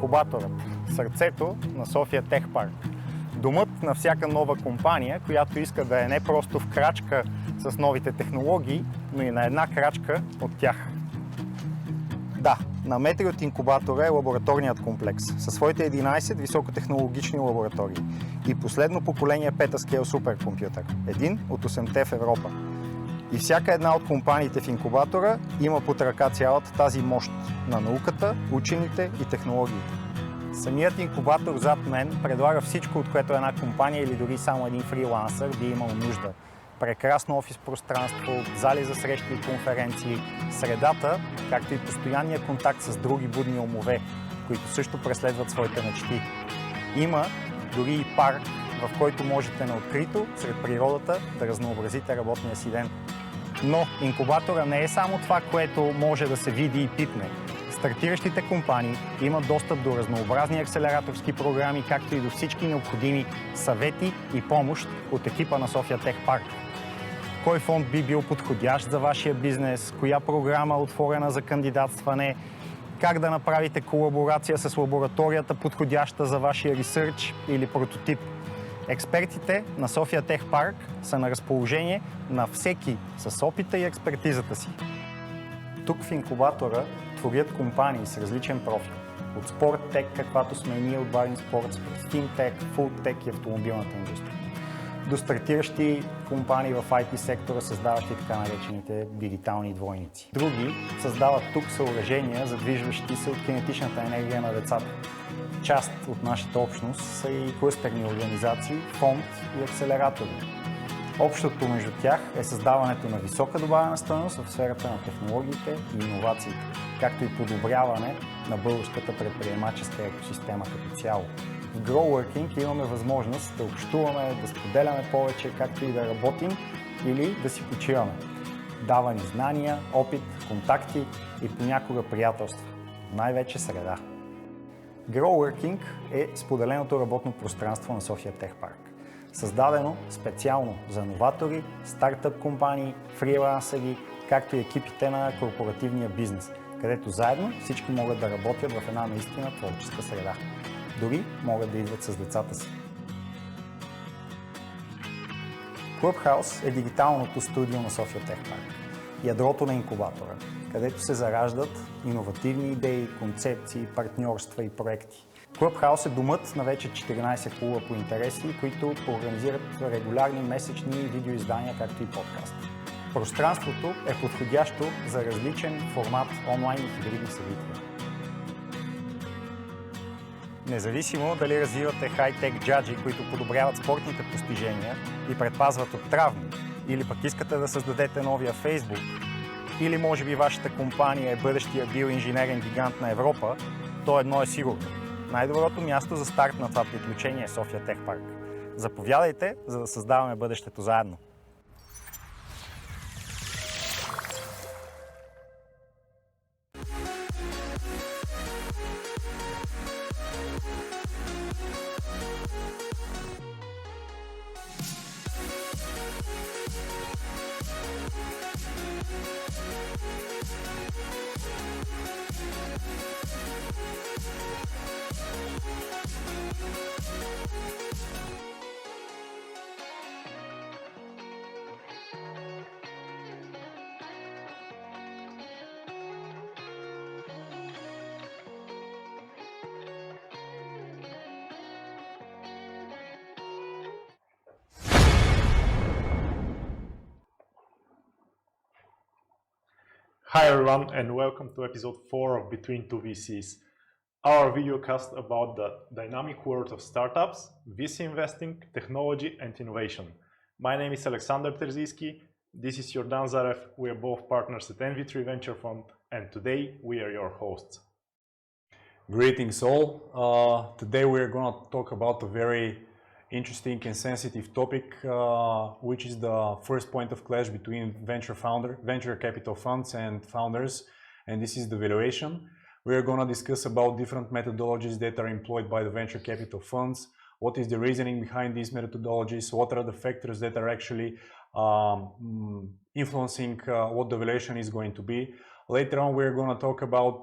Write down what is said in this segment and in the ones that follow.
Инкубаторът – сърцето на София Тех Парк. Домът на всяка нова компания, която иска да е не просто в крачка с новите технологии, но и на една крачка от тях. Да, на метри от инкубатора е лабораторният комплекс, със своите 11 високотехнологични лаборатории и последно поколение петаскейл суперкомпютър, един от 8-те в Европа. И всяка една от компаниите в инкубатора има под ръка цялата тази мощ на науката, учените и технологиите. Самият инкубатор зад мен предлага всичко, от което една компания или дори само един фрилансър би имал нужда. Прекрасно офис пространство, зали за срещи и конференции, средата, както и постоянния контакт с други будни умове, които също преследват своите мечти. Има дори и парк, в който можете на открито, сред природата, да разнообразите работния си ден. Но инкубатора не е само това, което може да се види и пипне. Стартиращите компании имат достъп до разнообразни акселераторски програми, както и до всички необходими съвети и помощ от екипа на София Тех Парк. Кой фонд би бил подходящ за вашия бизнес, коя програма е отворена за кандидатстване, как да направите колаборация с лабораторията, подходяща за вашия ресърч или прототип. Експертите на София Тех Парк са на разположение на всеки с опита и експертизата си. Тук в инкубатора творят компании с различен профил. От спорттек, каквато сме ние от Barring Sports, финтек, фултек и автомобилната индустрия. До стартиращи компании в IT сектора, създаващи така наречените дигитални двойници. Други създават тук съоръжения, задвижващи се от кинетичната енергия на децата. Част от нашата общност са и клъстерни организации, фонд и акселератори. Общото между тях е създаването на висока добавена стойност в сферата на технологиите и иновациите, както и подобряване на българската предприемаческа екосистема като цяло. В GrowWorking имаме възможност да общуваме, да споделяме повече, както и да работим или да си почиваме. Дава ни знания, опит, контакти и понякога приятелства. Най-вече среда. GrowWorking е споделеното работно пространство на София Тех Парк. Създадено специално за новатори, стартъп компании, фрилансъри, както и екипите на корпоративния бизнес, където заедно всички могат да работят в една наистина творческа среда. Дори могат да идват с децата си. Clubhouse е дигиталното студио на София Тех Парк, ядрото на инкубатора, където се зараждат иновативни идеи, концепции, партньорства и проекти. Clubhouse е домът на вече 14 клуба по интереси, които организират регулярни месечни видеоиздания, както и подкаст. Пространството е подходящо за различен формат онлайн и хибридни събития. Независимо дали развивате хай-тек джаджи, които подобряват спортните постижения и предпазват от травми, или пък искате да създадете новия Facebook, или може би вашата компания е бъдещия биоинженерен гигант на Европа, то едно е сигурно. Най-доброто място за старт на това приключение е София Тех Парк. Заповядайте, за да създаваме бъдещето заедно. Hi everyone and welcome to episode 4 of Between Two VCs, our videocast about the dynamic world of startups, VC investing, technology and innovation. My name is Alexander Terziski, this is Jordan Zarev, we are both partners at NV3 Venture Fund and today we are your hosts. Greetings all, today we are going to talk about a very interesting and sensitive topic, which is the first point of clash between venture capital funds and founders, and this is the valuation. We are going to discuss about different methodologies that are employed by the venture capital funds, what is the reasoning behind these methodologies, what are the factors that are actually influencing what the valuation is going to be. Later on, we're going to talk about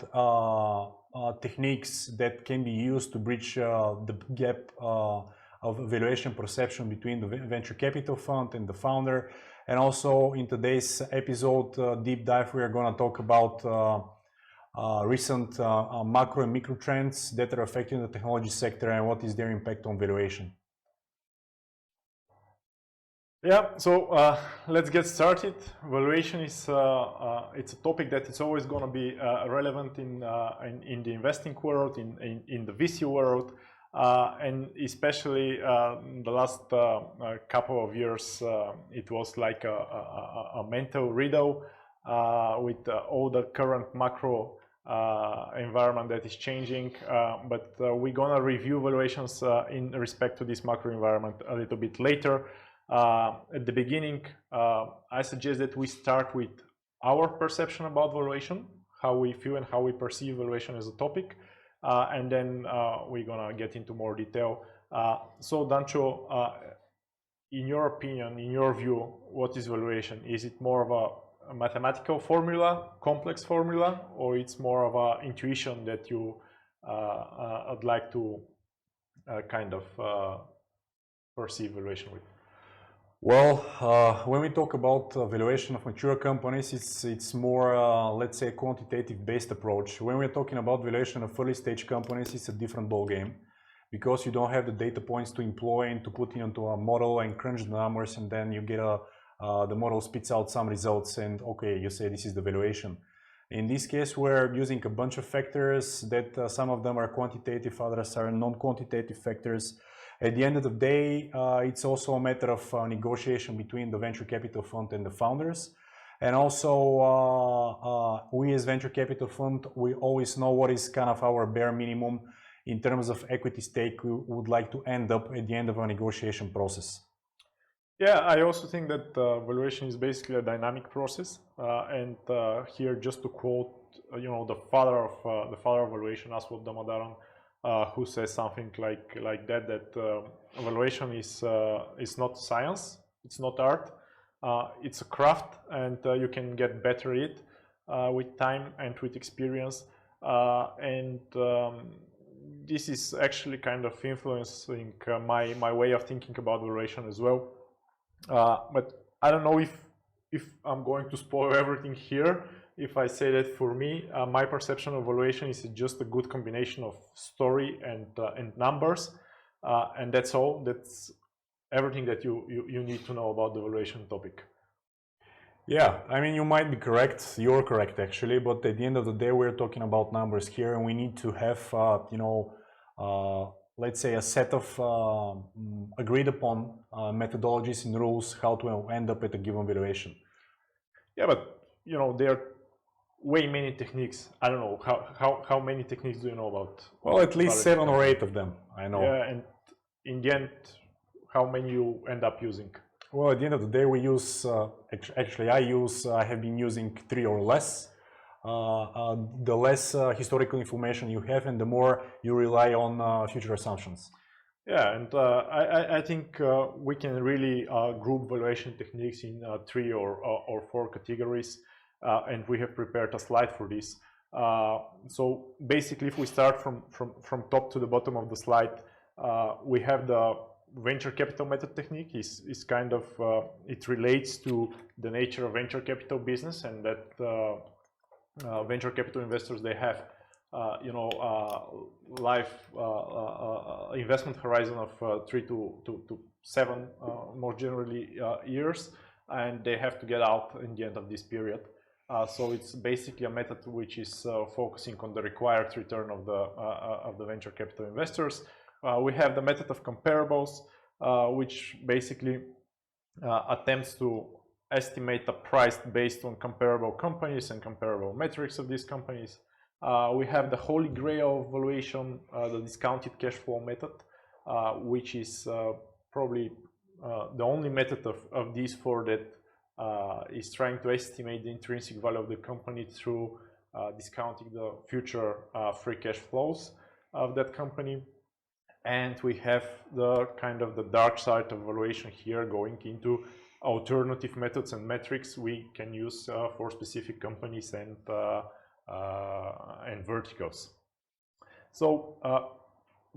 techniques that can be used to bridge the gap of valuation perception between the venture capital fund and the founder. And also in today's episode deep dive, we are going to talk about recent macro and micro trends that are affecting the technology sector and what is their impact on valuation. Yeah, so let's get started. Valuation is it's a topic that is always going to be relevant in the investing world, in the VC world, and especially the last couple of years, it was like a mental riddle with all the current macro environment that is changing. But we're going to review valuations in respect to this macro environment a little bit later. At the beginning, I suggest that we start with our perception about valuation, how we feel and how we perceive valuation as a topic, and then we're gonna get into more detail. So Dancho, in your opinion, in your view, what is valuation? Is it more of a mathematical formula, complex formula, or it's more of an intuition that you would like to kind of perceive valuation with? Well, when we talk about valuation of mature companies, it's more, let's say, quantitative-based approach. When we're talking about valuation of early-stage companies, it's a different ballgame because you don't have the data points to employ and to put into a model and crunch the numbers, and then you get the model spits out some results, and okay, you say this is the valuation. In this case, we're using a bunch of factors that some of them are quantitative, others are non-quantitative factors. At the end of the day, it's also a matter of negotiation between the venture capital fund and the founders. And also, we as venture capital fund, we always know what is kind of our bare minimum in terms of equity stake we would like to end up at the end of a negotiation process. Yeah, I also think that valuation is basically a dynamic process. And here, just to quote, the father of valuation, Aswath Damodaran, who says something like that valuation is not science, it's not art, it's a craft, and you can get better at it with time and with experience. And this is actually kind of influencing my way of thinking about valuation as well. But I don't know if I'm going to spoil everything here if I say that for me, my perception of valuation is just a good combination of story and numbers, and that's all. That's everything that you need to know about the valuation topic. Yeah, I mean, you might be correct. You're correct, actually. But at the end of the day, we're talking about numbers here, and we need to have, let's say, a set of agreed upon methodologies and rules how to end up at a given valuation. Yeah, but there are way many techniques. I don't know how many techniques do you know about? Well, at least 7 or 8 of them, I know. Yeah, and in the end, how many you end up using? Well, at the end of the day, we use, I have been using 3 or less. The less historical information you have and the more you rely on future assumptions. Yeah, and I think we can really group valuation techniques in 3 or 4 categories, and we have prepared a slide for this. So basically, if we start from top to the bottom of the slide, we have the venture capital method technique. Is kind of it relates to the nature of venture capital business, and that venture capital investors, they have life investment horizon of 3 to 7 more generally years, and they have to get out in the end of this period. So it's basically a method which is focusing on the required return of the venture capital investors. We have the method of comparables, which basically attempts to estimate a price based on comparable companies and comparable metrics of these companies. We have the holy grail of valuation, the discounted cash flow method, which is probably the only method of these 4 that is trying to estimate the intrinsic value of the company through discounting the future free cash flows of that company. And we have the kind of the dark side of valuation here, going into alternative methods and metrics we can use for specific companies and verticals. So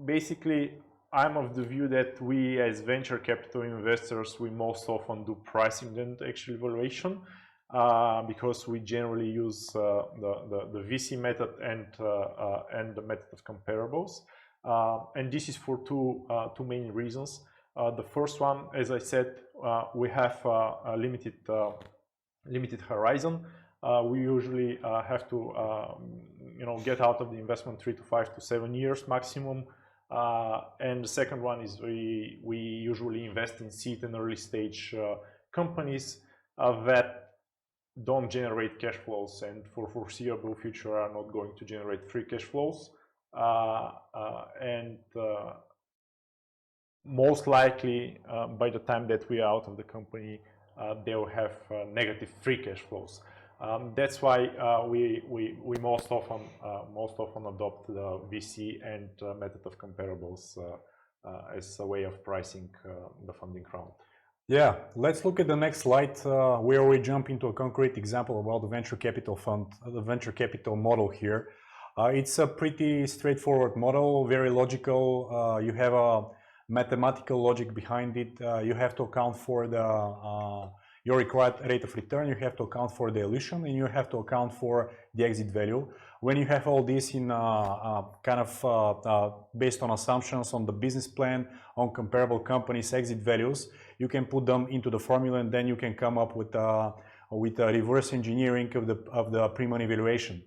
basically, I'm of the view that we as venture capital investors, we most often do pricing than actual valuation, because we generally use the VC method and the method of comparables. And this is for two main reasons. The first one, as I said, we have a limited horizon. We usually have to get out of the investment 3 to 5 to 7 years maximum. And the second one is we usually invest in seed and early stage companies that don't generate cash flows, and for foreseeable future are not going to generate free cash flows. And most likely, by the time that we are out of the company, they will have negative free cash flows. That's why we most often adopt the VC and method of comparables as a way of pricing the funding round. Yeah, let's look at the next slide where we jump into a concrete example about the venture capital fund, the venture capital model here. It's a pretty straightforward model, very logical. You have a mathematical logic behind it. You have to account for your required rate of return, you have to account for the dilution, and you have to account for the exit value. When you have all this in based on assumptions on the business plan, on comparable companies' exit values, you can put them into the formula, and then you can come up with a reverse engineering of the pre-money valuation.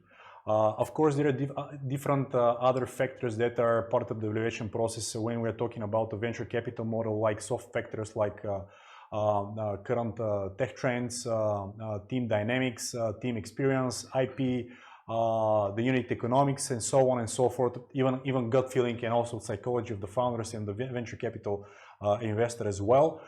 Of course, there are different other factors that are part of the valuation process when we're talking about the venture capital model, like soft factors like current tech trends, team dynamics, team experience, IP, the unit economics, and so on and so forth, even gut feeling and also psychology of the founders and the venture capital investor as well.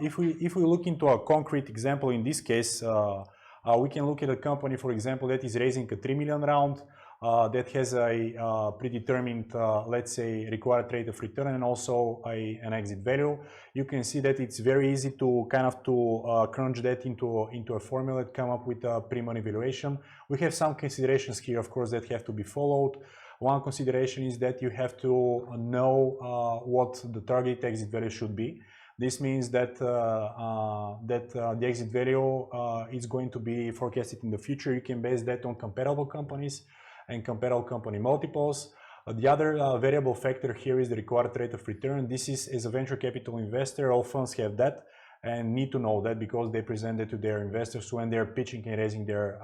If we look into a concrete example in this case, we can look at a company, for example, that is raising a 3 million round, that has a predetermined, let's say, required rate of return and also an exit value. You can see that it's very easy to crunch that into a formula, come up with a pre-money valuation. We have some considerations here, of course, that have to be followed. One consideration is that you have to know what the target exit value should be. This means that the exit value is going to be forecasted in the future. You can base that on comparable companies and comparable company multiples. The other variable factor here is the required rate of return. This is, as a venture capital investor, all funds have that and need to know that because they present it to their investors when they're pitching and raising their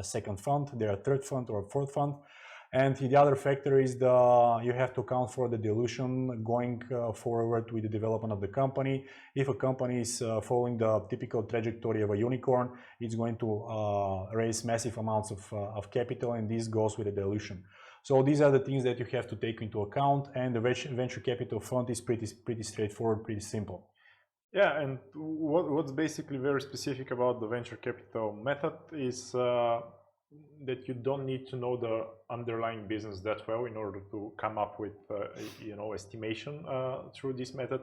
second fund, their third fund or fourth fund. And the other factor is you have to account for the dilution going forward with the development of the company. If a company is following the typical trajectory of a unicorn, it's going to raise massive amounts of capital, and this goes with the dilution. So these are the things that you have to take into account, and the venture capital fund is pretty straightforward, pretty simple. Yeah, and what's basically very specific about the venture capital method is that you don't need to know the underlying business that well in order to come up with estimation through this method.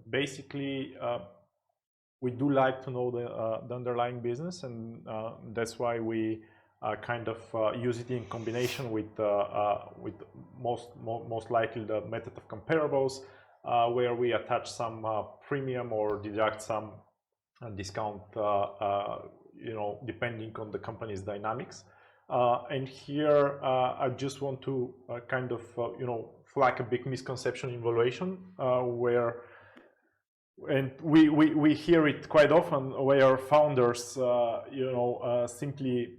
Basically, we do like to know the underlying business, and that's why we use it in combination with most likely the method of comparables, where we attach some premium or deduct some discount depending on the company's dynamics. And here I just want to flag a big misconception in valuation, and we hear it quite often, where founders simply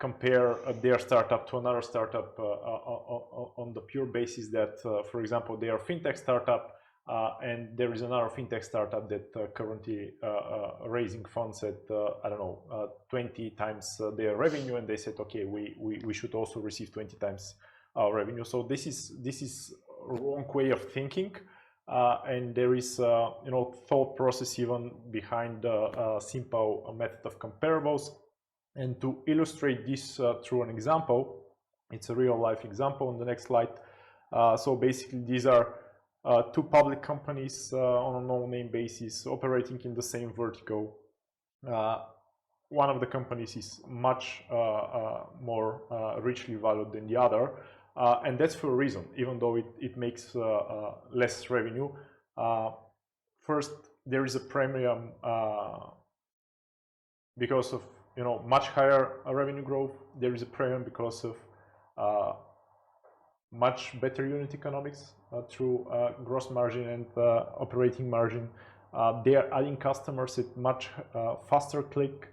compare their startup to another startup on the pure basis that, for example, they are a fintech startup, and there is another fintech startup that currently raising funds at 20 times their revenue, and they said, okay, we should also receive 20 times our revenue. So this is a wrong way of thinking, and there is thought process even behind the simple method of comparables. And to illustrate this through an example, it's a real life example on the next slide. So basically, these are two public companies on a no-name basis operating in the same vertical. one of the companies is much more richly valued than the other, and that's for a reason. Even though it makes less revenue, first there is a premium because of much higher revenue growth. There is a premium because of much better unit economics through gross margin and operating margin. They are adding customers at much faster click.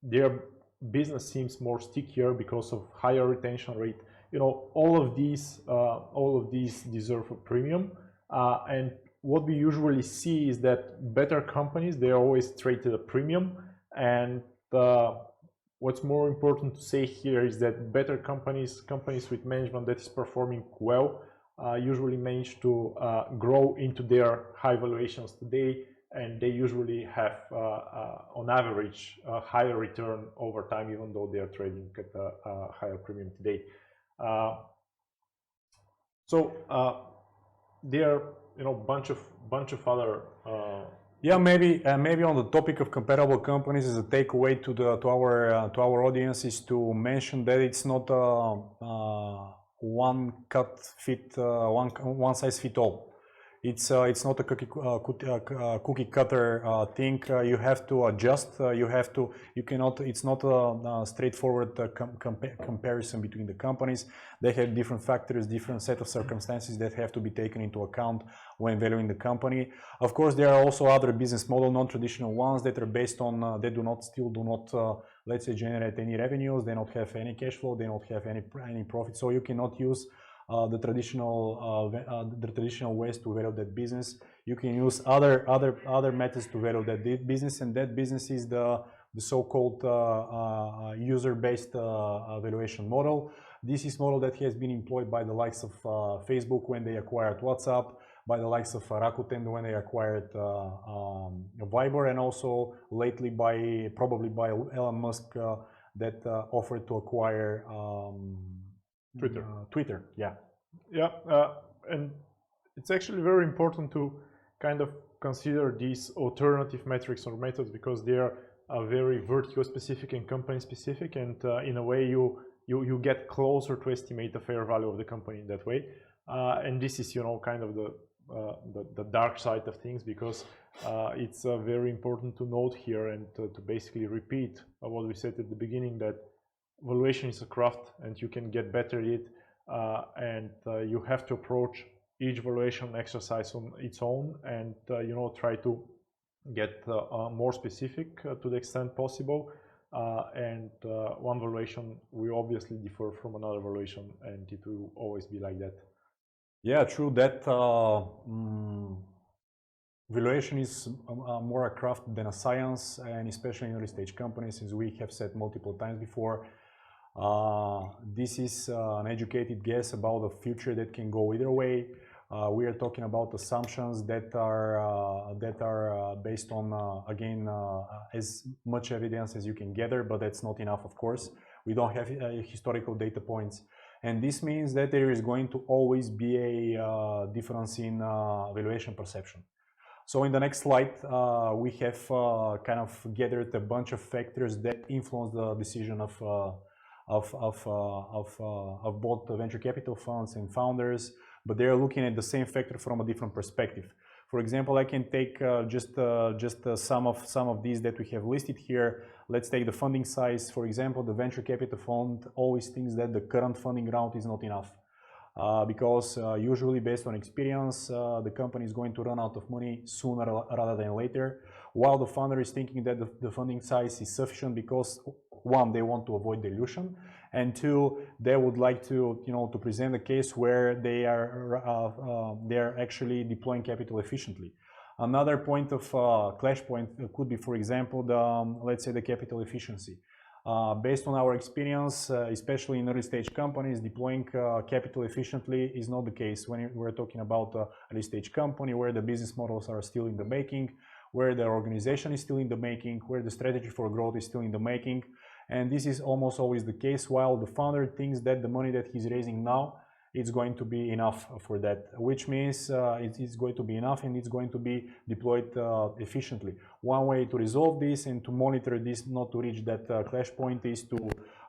Their business seems more stickier because of higher retention rate. All of these deserve a premium. And what we usually see is that better companies, they are always traded a premium. And what's more important to say here is that better companies with management that is performing well, usually manage to grow into their high valuations today, and they usually have, on average, a higher return over time, even though they are trading at a higher premium today. So there are bunch of other. Yeah, maybe on the topic of comparable companies, as a takeaway to our audience is to mention that it's not one size fit all. It's not a cookie cutter thing. You have to adjust. You cannot. It's not a straightforward comparison between the companies. They have different factors, different set of circumstances that have to be taken into account when valuing the company. Of course, there are also other business model, non-traditional ones that are based on they still do not let's say generate any revenues. They don't have any cash flow. They don't have any profit. So you cannot use the traditional ways to value that business. You can use other methods to value that business, and that business is the so-called user-based valuation model. This is model that has been employed by the likes of Facebook when they acquired WhatsApp, by the likes of Rakuten when they acquired Viber, and also lately probably by Elon Musk that offered to acquire Twitter, yeah. And it's actually very important to kind of consider these alternative metrics or methods, because they are very vertical specific and company specific, and in a way you get closer to estimate the fair value of the company in that way. And this is kind of the dark side of things, because it's very important to note here and to basically repeat what we said at the beginning, that valuation is a craft and you can get better at it, and you have to approach each valuation exercise on its own, and try to get more specific to the extent possible, and one valuation will obviously differ from another valuation, and it will always be like that. Yeah, true that. Valuation is more a craft than a science, and especially in early stage companies, as we have said multiple times before. This is an educated guess about the future that can go either way. We are talking about assumptions that are based on again as much evidence as you can gather, but that's not enough, of course. We don't have historical data points, and this means that there is going to always be a difference in valuation perception. So in the next slide, we have kind of gathered a bunch of factors that influence the decision of both the venture capital funds and founders, but they're looking at the same factor from a different perspective. For example, I can take just some of these that we have listed here. Let's take the funding size. For example, the venture capital fund always thinks that the current funding round is not enough, because usually based on experience, the company is going to run out of money sooner rather than later, while the founder is thinking that the funding size is sufficient because, one, they want to avoid dilution, and two, they would like to to present a case where they are actually deploying capital efficiently. Another point of clash point could be, for example, let's say the capital efficiency. Based on our experience, especially in early stage companies, deploying capital efficiently is not the case when we're talking about an early stage company where the business models are still in the making, where the organization is still in the making, where the strategy for growth is still in the making. And this is almost always the case, while the founder thinks that the money that he's raising now it's going to be enough for that, which means it's going to be enough and it's going to be deployed efficiently. One way to resolve this and to monitor this not to reach that clash point is to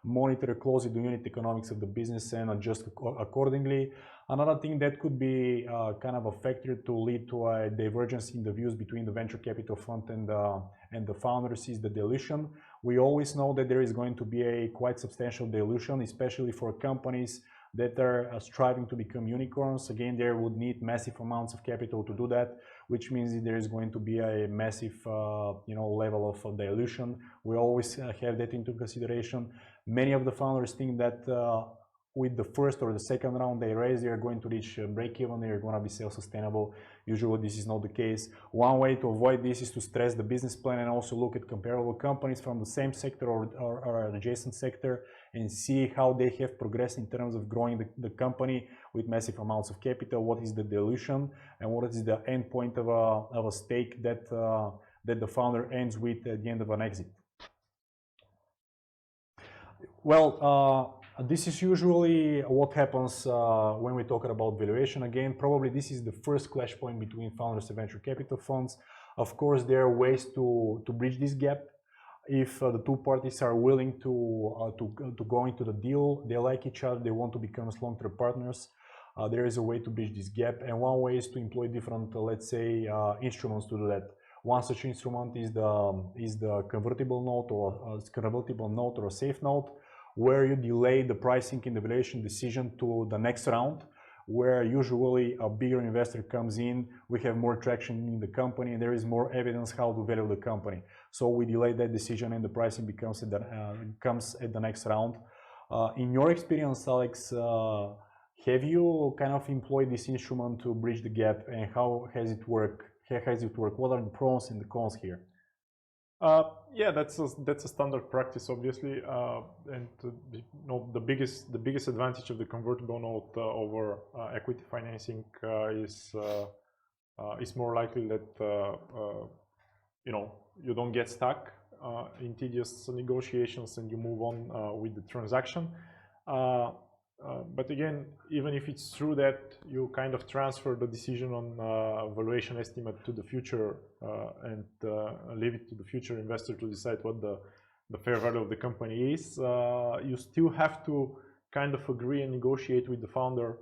monitor closely the unit economics of the business and adjust accordingly. Another thing that could be kind of a factor to lead to a divergence in the views between the venture capital fund and the founders is the dilution. We always know that there is going to be a quite substantial dilution, especially for companies that are striving to become unicorns. Again, they would need massive amounts of capital to do that, which means that there is going to be a massive level of dilution. We always have that into consideration. Many of the founders think that with the first or the second round they raise, they are going to reach break-even, they are going to be self-sustainable. Usually this is not the case. One way to avoid this is to stress the business plan and also look at comparable companies from the same sector or adjacent sector and see how they have progressed in terms of growing the company with massive amounts of capital, what is the dilution, and what is the end point of a stake that the founder ends with at the end of an exit. Well, this is usually what happens when we talk about valuation. Again, probably this is the first clash point between founders and venture capital funds. Of course, there are ways to bridge this gap. If the two parties are willing to go into the deal, they like each other, they want to become long-term partners, there is a way to bridge this gap. And one way is to employ different, let's say, instruments to do that. One such instrument is the convertible note or a safe note, where you delay the pricing and the valuation decision to the next round, where usually a bigger investor comes in, we have more traction in the company, and there is more evidence how to value the company. So we delay that decision and the pricing comes at the next round. In your experience, Alex, have you kind of employed this instrument to bridge the gap, and how has it worked? What are the pros and the cons here? Yeah, that's a standard practice, obviously, and the biggest advantage of the convertible note over equity financing is more likely that you don't get stuck in tedious negotiations and you move on with the transaction. But again, even if it's true that you kind of transfer the decision on valuation estimate to the future and leave it to the future investor to decide what the fair value of the company is, you still have to kind of agree and negotiate with the founder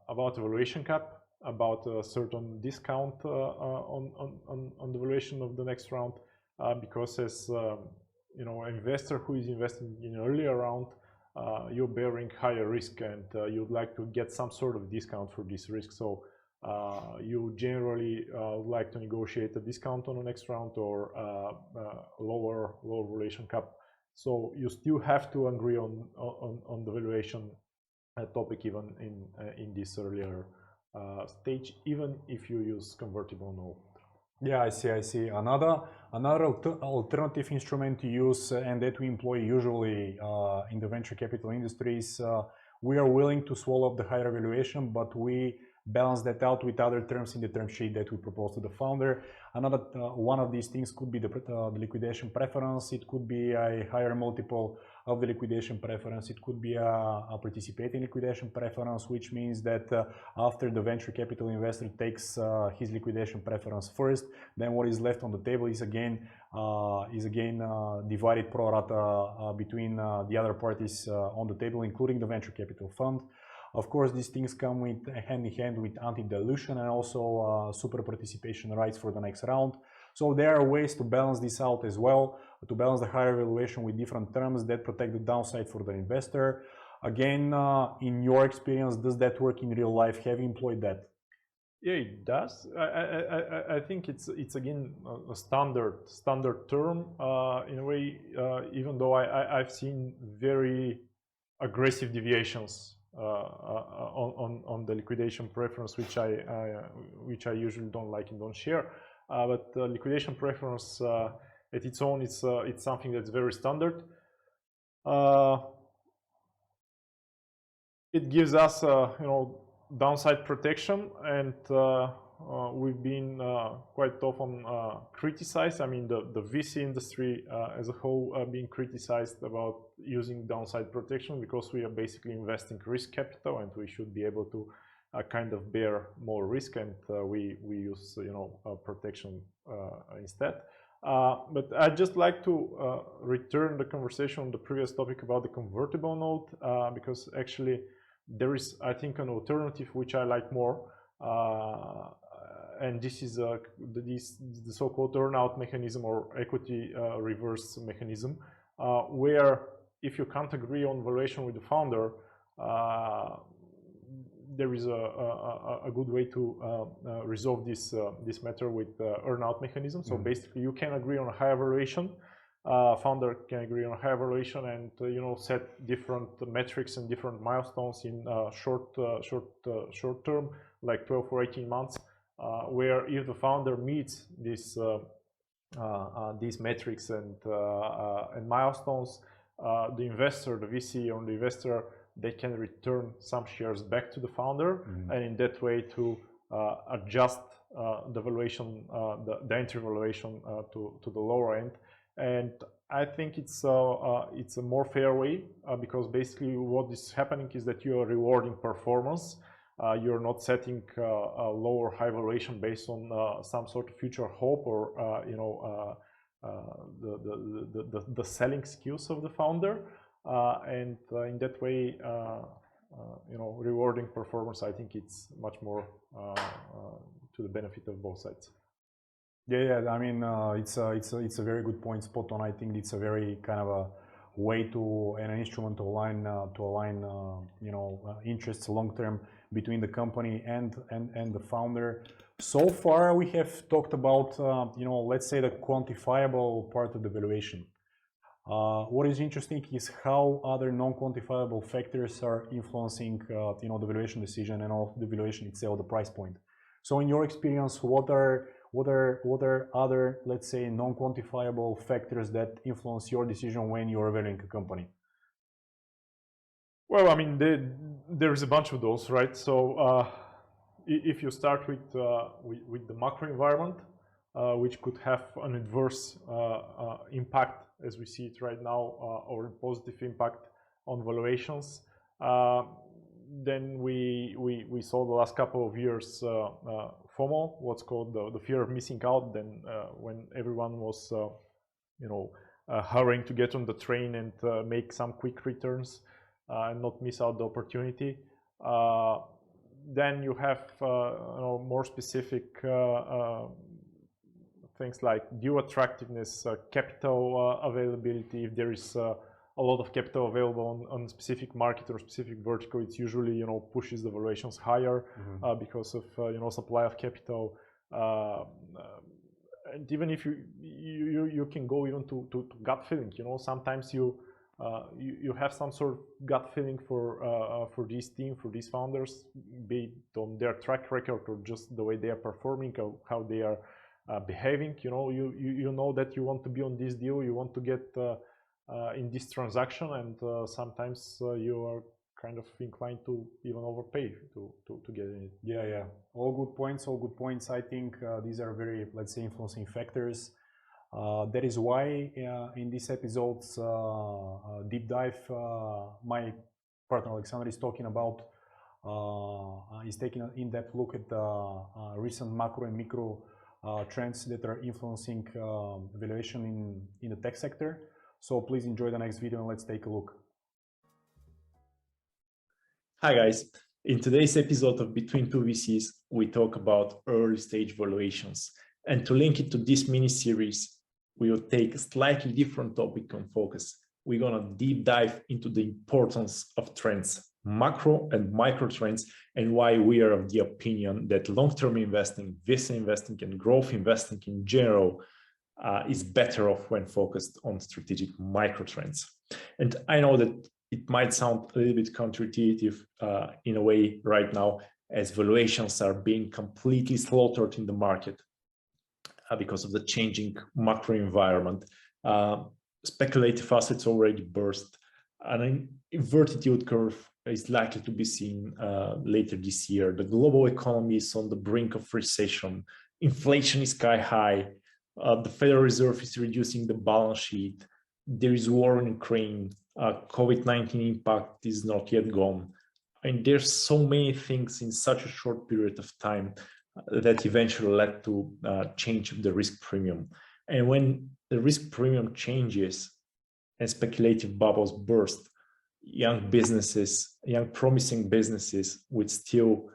about a valuation cap, about a certain discount on the valuation of the next round, because as an investor who is investing in an earlier round, you're bearing higher risk and you'd like to get some sort of discount for this risk. So you generally like to negotiate a discount on the next round or lower valuation cap. So you still have to agree on the valuation topic even in this earlier stage, even if you use convertible note. Yeah, I see. Another alternative instrument to use and that we employ usually in the venture capital industries, we are willing to swallow up the higher valuation, but we balance that out with other terms in the term sheet that we propose to the founder. Another one of these things could be the liquidation preference. It could be a higher multiple of the liquidation preference. It could be a participating liquidation preference, which means that after the venture capital investor takes his liquidation preference first, then what is left on the table is again divided pro rata between the other parties on the table, including the venture capital fund. Of course, these things come with hand in hand with anti-dilution and also super participation rights for the next round. So there are ways to balance this out as well, to balance the higher valuation with different terms that protect the downside for the investor. Again, in your experience, does that work in real life? Have you employed that? Yeah, it does. I think it's again a standard term in a way. Even though I've seen very aggressive deviations on the liquidation preference, which I usually don't like and don't share. But liquidation preference at its own, it's something that's very standard. It gives us downside protection, and we've been quite often criticized. I mean, the VC industry as a whole being criticized about using downside protection because we are basically investing risk capital and we should be able to kind of bear more risk, and we use protection instead. But I'd just like to return the conversation on the previous topic about the convertible note, because actually there is, I think, an alternative which I like more, and this is the so-called earn-out mechanism or equity reverse mechanism, where if you can't agree on valuation with the founder, there is a good way to resolve this matter with earn-out mechanism. So basically, you can agree on a higher valuation. Founder can agree on a higher valuation, and set different metrics and different milestones in short term, like 12 or 18 months. Where if the founder meets these metrics and milestones, the investor, the VC or the investor, they can return some shares back to the founder, and in that way to adjust the valuation, the entry valuation to the lower end. And I think it's a more fair way, because basically what is happening is that you are rewarding performance. You're not setting a lower high valuation based on some sort of future hope or the selling skills of the founder. And in that way, rewarding performance, I think it's much more to the benefit of both sides. Yeah. I mean, it's a very good point, spot on. I think it's a very kind of a way to and an instrument to align interests long term between the company and the founder. So far, we have talked about let's say the quantifiable part of the valuation. What is interesting is how other non-quantifiable factors are influencing the valuation decision and all the valuation itself, the price point. So in your experience, what are other, let's say, non-quantifiable factors that influence your decision when you're valuing a company? Well, I mean, there's a bunch of those, right? So if you start with the macro environment, which could have an adverse impact as we see it right now, or a positive impact on valuations, then we saw the last couple of years FOMO, what's called the fear of missing out. Then when everyone was hurrying to get on the train and make some quick returns and not miss out the opportunity. Then you have more specific things like deal attractiveness, capital availability. If there is a lot of capital available on a specific market or specific vertical, it's usually pushes the valuations higher because of supply of capital. And even if you can go even to gut feeling, sometimes you have some sort of gut feeling for this team, for these founders, be it on their track record or just the way they are performing, or how they are behaving. You know that you want to be on this deal, you want to get in this transaction, and sometimes you are kind of inclined to even overpay to get in it. Yeah. All good points. I think these are very, let's say, influencing factors. That is why in this episode's deep dive, my partner Alexander is talking about, he's taking an in-depth look at the recent macro and micro trends that are influencing valuation in the tech sector. So please enjoy the next video and let's take a look. Hi guys, in today's episode of Between Two VCs, we talk about early stage valuations. And to link it to this mini series, we will take a slightly different topic on focus. We're gonna deep dive into the importance of trends, macro and micro trends, and why we are of the opinion that long-term investing, VC investing, and growth investing in general is better off when focused on strategic micro trends. And I know that it might sound a little bit counterintuitive in a way right now, as valuations are being completely slaughtered in the market because of the changing macro environment. Speculative assets already burst. An inverted yield curve is likely to be seen later this year. The global economy is on the brink of recession. Inflation is sky high. The Federal Reserve is reducing the balance sheet. There is war in Ukraine. COVID-19 impact is not yet gone. And there's so many things in such a short period of time that eventually led to change of the risk premium. And when the risk premium changes and speculative bubbles burst, young businesses, young promising businesses with still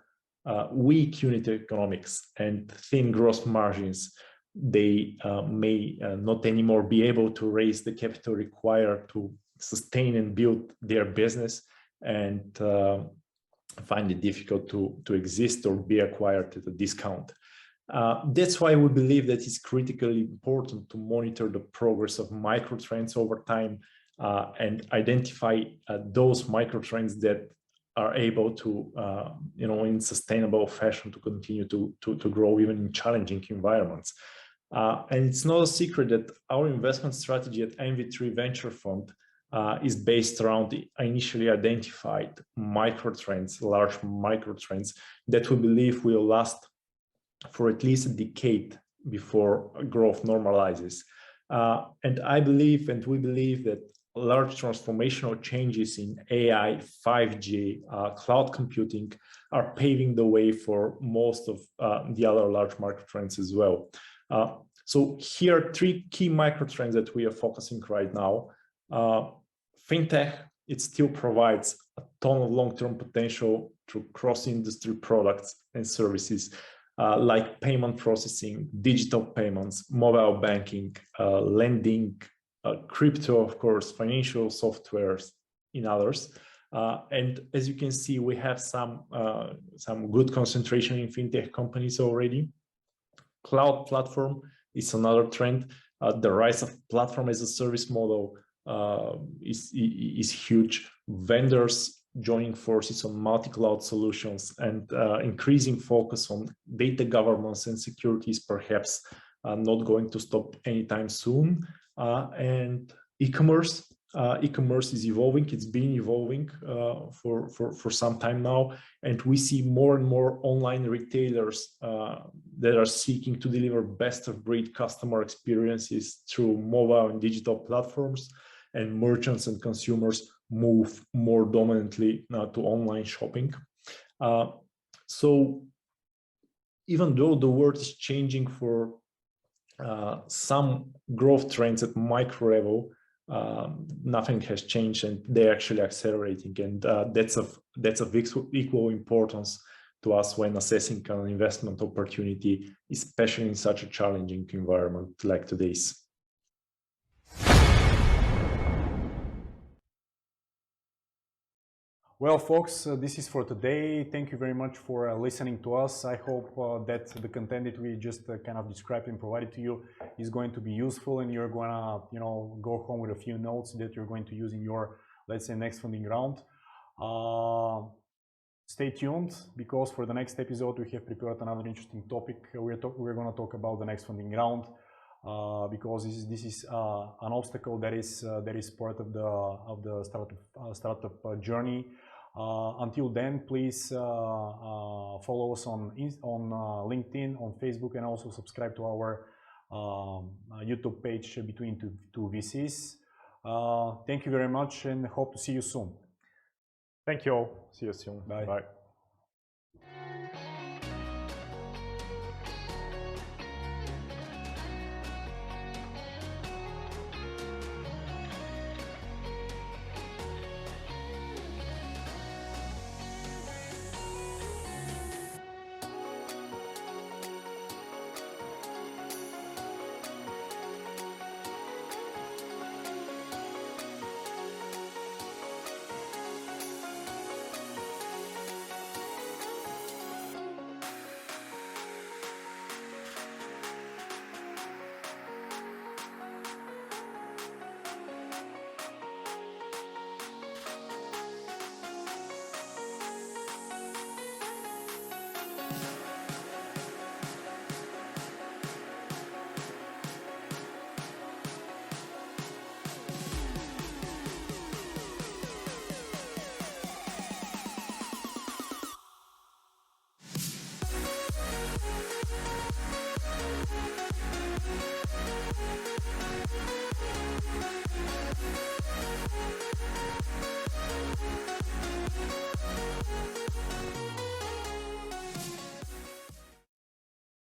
weak unit economics and thin gross margins, they may not anymore be able to raise the capital required to sustain and build their business, and find it difficult to exist or be acquired at a discount. That's why we believe that it's critically important to monitor the progress of microtrends over time and identify those microtrends that are able to, in sustainable fashion, to continue to grow even in challenging environments. And it's not a secret that our investment strategy at MV3 Venture Fund is based around the initially identified microtrends, large microtrends that we believe will last for at least a decade before growth normalizes. And I believe, and we believe, that large transformational changes in AI, 5G, cloud computing are paving the way for most of the other large microtrends as well. So here are three key microtrends that we are focusing right now. Fintech, it still provides a ton of long-term potential through cross-industry products and services like payment processing, digital payments, mobile banking, lending, crypto, of course, financial softwares, in others. And as you can see, we have some good concentration in fintech companies already. Cloud platform is another trend. The rise of platform as a service model is huge. Vendors joining forces on multi-cloud solutions and increasing focus on data governance and security is perhaps not going to stop anytime soon. And e-commerce is evolving. It's been evolving for some time now, and we see more and more online retailers that are seeking to deliver best-of-breed customer experiences through mobile and digital platforms, and merchants and consumers move more dominantly to online shopping. So even though the world is changing for some growth trends at micro level, nothing has changed, and they're actually accelerating, and that's of equal importance to us when assessing an investment opportunity, especially in such a challenging environment like today's. Well, folks, this is for today. Thank you very much for listening to us. I hope that the content that we just kind of described and provided to you is going to be useful, and you're gonna, go home with a few notes that you're going to use in your, let's say, next funding round. Stay tuned, because for the next episode we have prepared another interesting topic. We're going to talk about the next funding round, because this is an obstacle that is part of the startup journey. Until then, please follow us on LinkedIn, on Facebook, and also subscribe to our YouTube page, Between Two VCs. Thank you very much, and hope to see you soon. Thank you all. See you soon. Bye. Bye.